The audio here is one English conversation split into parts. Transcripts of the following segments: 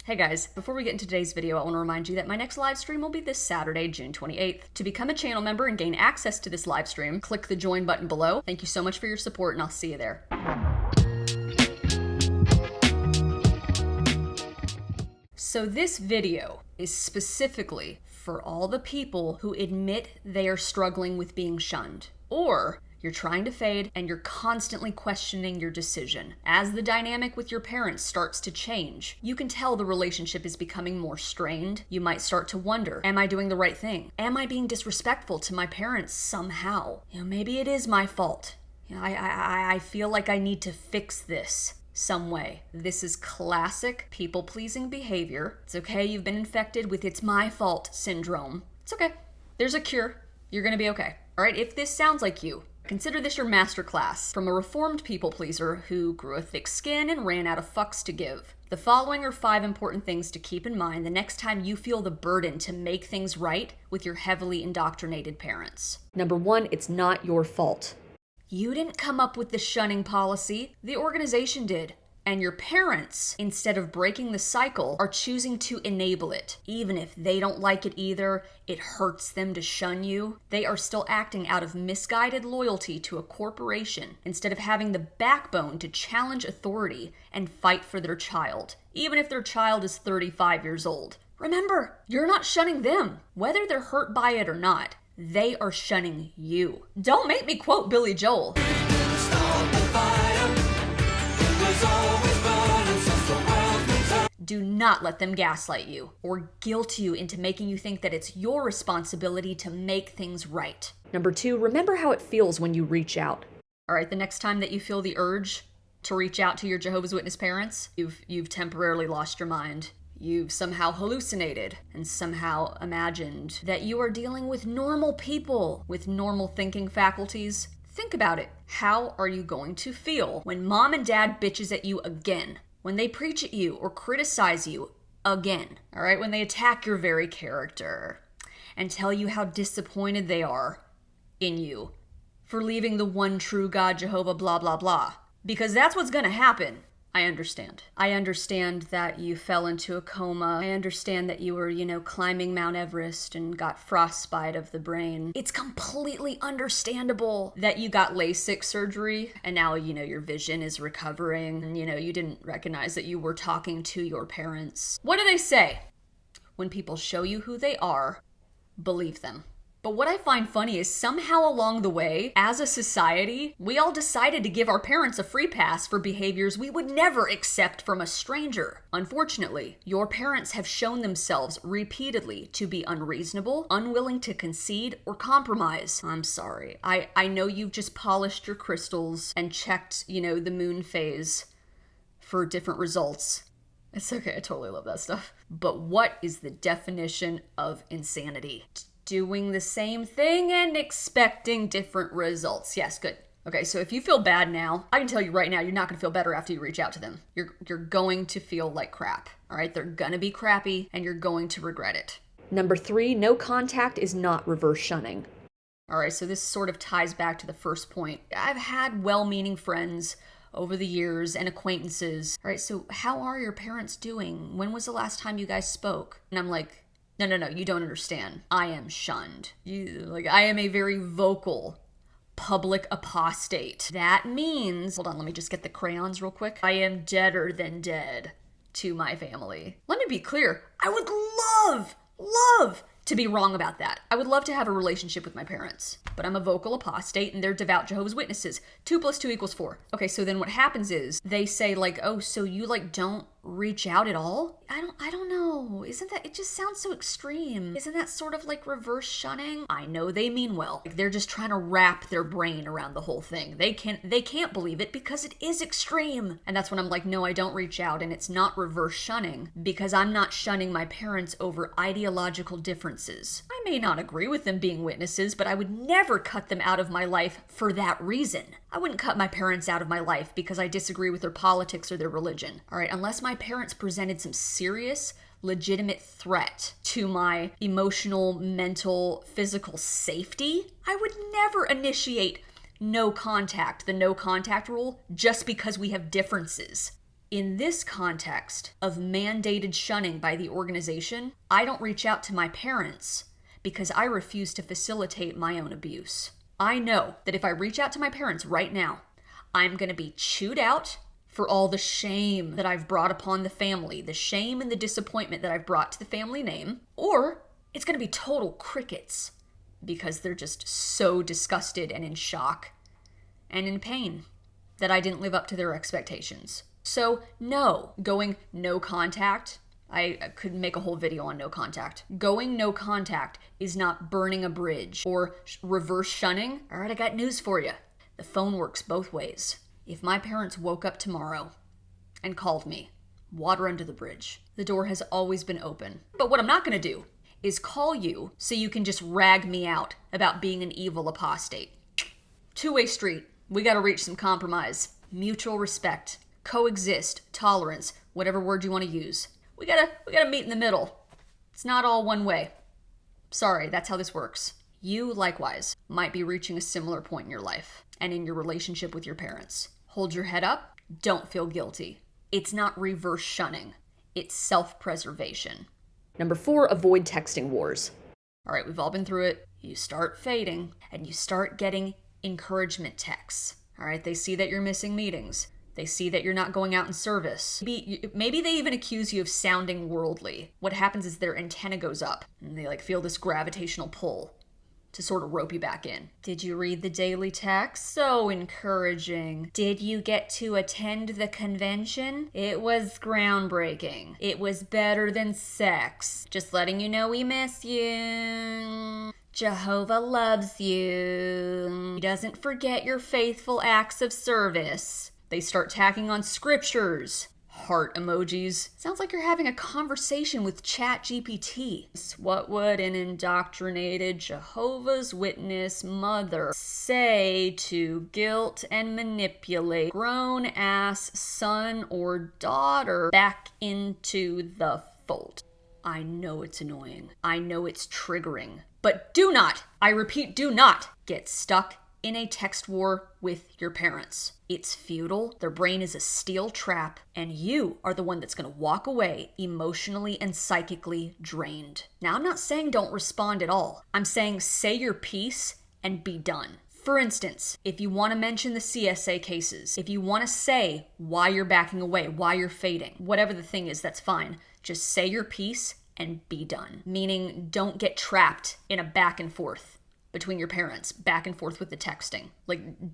Hey guys, before we get into today's video, I want to remind you that my next live stream will be this Saturday, June 28th. To become a channel member and gain access to this live stream, click the join button below. Thank you so much for your support and I'll see you there. So this video is specifically for all the people who admit they are struggling with being shunned, or you're trying to fade and you're constantly questioning your decision. As the dynamic with your parents starts to change, you can tell the relationship is becoming more strained. You might start to wonder, am I doing the right thing? Am I being disrespectful to my parents somehow? Maybe it is my fault. I feel like I need to fix this some way. This is classic people-pleasing behavior. It's okay, you've been infected with it's my fault syndrome. It's okay. There's a cure. You're gonna be okay. All right, if this sounds like you, consider this your masterclass from a reformed people pleaser who grew a thick skin and ran out of fucks to give. The following are 5 important things to keep in mind the next time you feel the burden to make things right with your heavily indoctrinated parents. Number 1, it's not your fault. You didn't come up with the shunning policy, the organization did. And your parents, instead of breaking the cycle, are choosing to enable it. Even if they don't like it either, it hurts them to shun you. They are still acting out of misguided loyalty to a corporation instead of having the backbone to challenge authority and fight for their child, even if their child is 35 years old. Remember, you're not shunning them, whether they're hurt by it or not. They are shunning you. Don't make me quote Billy Joel. Do not let them gaslight you or guilt you into making you think that it's your responsibility to make things right. Number 2, remember how it feels when you reach out. All right, the next time that you feel the urge to reach out to your Jehovah's Witness parents, you've temporarily lost your mind. You've somehow hallucinated and somehow imagined that you are dealing with normal people with normal thinking faculties. Think about it. How are you going to feel when mom and dad bitches at you again? When they preach at you or criticize you again? All right, when they attack your very character and tell you how disappointed they are in you for leaving the one true God, Jehovah, blah, blah, blah. Because that's what's gonna happen. I understand. I understand that you fell into a coma. I understand that you were, climbing Mount Everest and got frostbite of the brain. It's completely understandable that you got LASIK surgery and now, your vision is recovering and, you didn't recognize that you were talking to your parents. What do they say? When people show you who they are, believe them. But what I find funny is somehow along the way, as a society, we all decided to give our parents a free pass for behaviors we would never accept from a stranger. Unfortunately, your parents have shown themselves repeatedly to be unreasonable, unwilling to concede or compromise. I'm sorry. I know you've just polished your crystals and checked, the moon phase for different results. It's okay, I totally love that stuff. But what is the definition of insanity? Doing the same thing and expecting different results. Yes, good. Okay, so if you feel bad now, I can tell you right now, you're not gonna feel better after you reach out to them. You're going to feel like crap, all right? They're gonna be crappy and you're going to regret it. Number 3, no contact is not reverse shunning. All right, so this sort of ties back to the first point. I've had well-meaning friends over the years and acquaintances. All right, so how are your parents doing? When was the last time you guys spoke? And I'm like, No, you don't understand. I am shunned. I am a very vocal public apostate. That means, hold on, let me just get the crayons real quick. I am deader than dead to my family. Let me be clear. I would love to be wrong about that. I would love to have a relationship with my parents, but I'm a vocal apostate and they're devout Jehovah's Witnesses. 2 + 2 = 4. Okay, so then what happens is they say oh, so you don't reach out at all? I don't know. Isn't that, it just sounds so extreme. Isn't that sort of like reverse shunning? I know they mean well. They're just trying to wrap their brain around the whole thing. They can't believe it because it is extreme. And that's when I'm like, no, I don't reach out and it's not reverse shunning because I'm not shunning my parents over ideological differences. I may not agree with them being witnesses, but I would never cut them out of my life for that reason. I wouldn't cut my parents out of my life because I disagree with their politics or their religion. All right, unless my parents presented some serious, legitimate threat to my emotional, mental, physical safety, I would never initiate no contact, the no contact rule, just because we have differences. In this context of mandated shunning by the organization, I don't reach out to my parents because I refuse to facilitate my own abuse. I know that if I reach out to my parents right now, I'm going to be chewed out for all the shame that I've brought upon the family, the shame and the disappointment that I've brought to the family name, or it's going to be total crickets because they're just so disgusted and in shock and in pain that I didn't live up to their expectations. So no, going no contact, I could make a whole video on no contact. Going no contact is not burning a bridge or reverse shunning. All right, I got news for you. The phone works both ways. If my parents woke up tomorrow and called me, water under the bridge, the door has always been open. But what I'm not going to do is call you so you can just rag me out about being an evil apostate. Two-way street. We got to reach some compromise. Mutual respect. Coexist, tolerance, whatever word you want to use. We gotta meet in the middle. It's not all one way. Sorry, that's how this works. You, likewise, might be reaching a similar point in your life and in your relationship with your parents. Hold your head up. Don't feel guilty. It's not reverse shunning. It's self-preservation. Number 4, avoid texting wars. All right, we've all been through it. You start fading and you start getting encouragement texts. All right, they see that you're missing meetings. They see that you're not going out in service. Maybe they even accuse you of sounding worldly. What happens is their antenna goes up and they feel this gravitational pull to sort of rope you back in. Did you read the daily text? So encouraging. Did you get to attend the convention? It was groundbreaking. It was better than sex. Just letting you know we miss you. Jehovah loves you. He doesn't forget your faithful acts of service. They start tacking on scriptures. Heart emojis. Sounds like you're having a conversation with ChatGPT. What would an indoctrinated Jehovah's Witness mother say to guilt and manipulate grown-ass son or daughter back into the fold? I know it's annoying. I know it's triggering. But do not, I repeat, do not get stuck in a text war with your parents. It's futile, their brain is a steel trap, and you are the one that's going to walk away emotionally and psychically drained. Now, I'm not saying don't respond at all. I'm saying say your piece and be done. For instance, if you want to mention the CSA cases, if you want to say why you're backing away, why you're fading, whatever the thing is, that's fine. Just say your piece and be done. Meaning, don't get trapped in a back and forth between your parents, back and forth with the texting,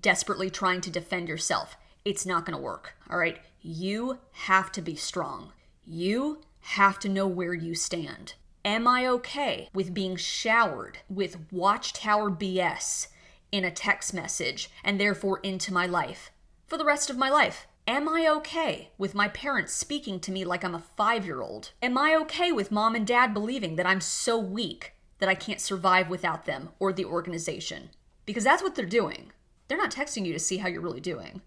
desperately trying to defend yourself. It's not going to work, all right? You have to be strong. You have to know where you stand. Am I okay with being showered with watchtower BS in a text message and therefore into my life for the rest of my life? Am I okay with my parents speaking to me like I'm a 5-year-old? Am I okay with mom and dad believing that I'm so weak that I can't survive without them or the organization? Because that's what they're doing. They're not texting you to see how you're really doing.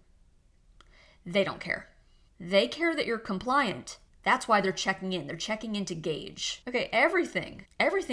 They don't care. They care that you're compliant. That's why they're checking in. They're checking in to gauge. Okay, everything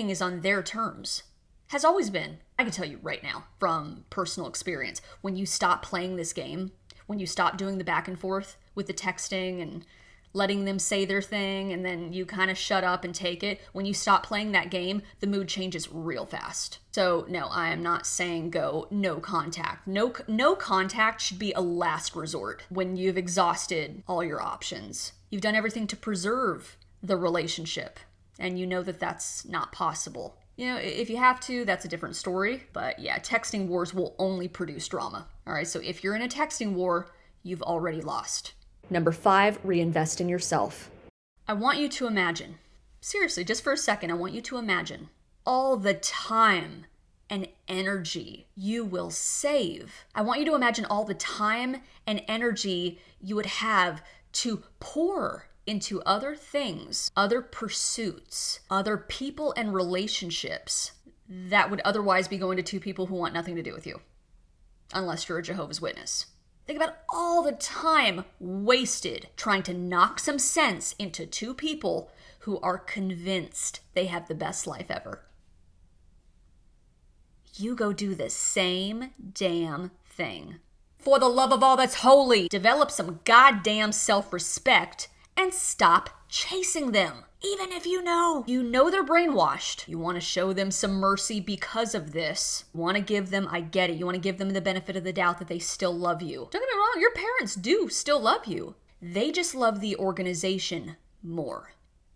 is on their terms. Has always been. I can tell you right now from personal experience, when you stop playing this game, when you stop doing the back and forth with the texting and letting them say their thing, and then you kind of shut up and take it. When you stop playing that game, the mood changes real fast. So no, I am not saying go no contact. No contact should be a last resort when you've exhausted all your options. You've done everything to preserve the relationship, and you know that that's not possible. You know, if you have to, that's a different story. But yeah, texting wars will only produce drama. All right, so if you're in a texting war, you've already lost. Number 5, reinvest in yourself. I want you to imagine, seriously, just for a second, I want you to imagine all the time and energy you will save. I want you to imagine all the time and energy you would have to pour into other things, other pursuits, other people and relationships that would otherwise be going to 2 people who want nothing to do with you, unless you're a Jehovah's Witness. Think about all the time wasted trying to knock some sense into 2 people who are convinced they have the best life ever. You go do the same damn thing For the love of all that's holy, develop some goddamn self-respect and stop chasing them. Even if you know they're brainwashed. You want to show them some mercy because of this. You want to give them, I get it, you want to give them the benefit of the doubt that they still love you. Don't get me wrong, your parents do still love you. They just love the organization more.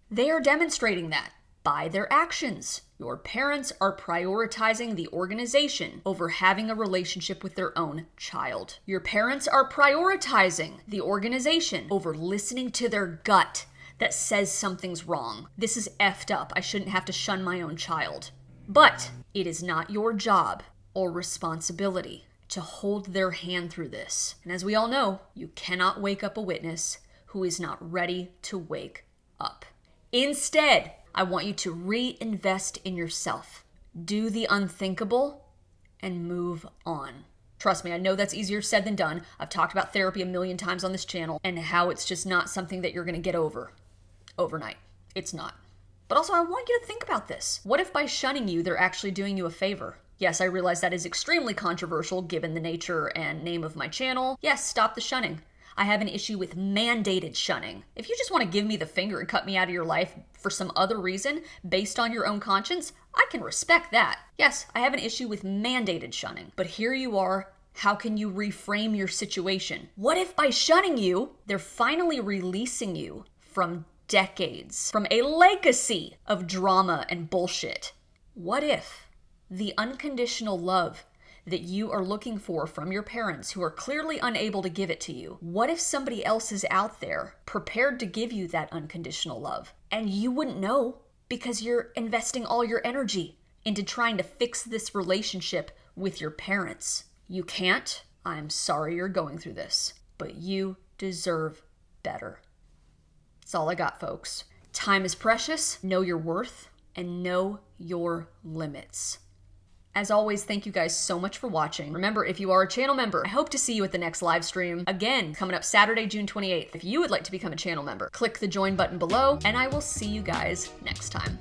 They are demonstrating that by their actions. Your parents are prioritizing the organization over having a relationship with their own child. Your parents are prioritizing the organization over listening to their gut that says something's wrong. This is effed up. I shouldn't have to shun my own child. But it is not your job or responsibility to hold their hand through this. And as we all know, you cannot wake up a witness who is not ready to wake up. Instead, I want you to reinvest in yourself. Do the unthinkable and move on. Trust me, I know that's easier said than done. I've talked about therapy a million times on this channel and how it's just not something that you're going to get over overnight. It's not. But also, I want you to think about this. What if by shunning you, they're actually doing you a favor? Yes, I realize that is extremely controversial given the nature and name of my channel. Yes, stop the shunning. I have an issue with mandated shunning. If you just want to give me the finger and cut me out of your life for some other reason based on your own conscience, I can respect that. Yes, I have an issue with mandated shunning. But here you are. How can you reframe your situation? What if by shunning you, they're finally releasing you from decades, from a legacy of drama and bullshit? What if the unconditional love that you are looking for from your parents who are clearly unable to give it to you, what if somebody else is out there prepared to give you that unconditional love and you wouldn't know because you're investing all your energy into trying to fix this relationship with your parents? You can't. I'm sorry you're going through this, but you deserve better. That's all I got, folks. Time is precious. Know your worth and know your limits. As always, thank you guys so much for watching. Remember, if you are a channel member, I hope to see you at the next live stream. Again, coming up Saturday, June 28th. If you would like to become a channel member, click the join button below, and I will see you guys next time.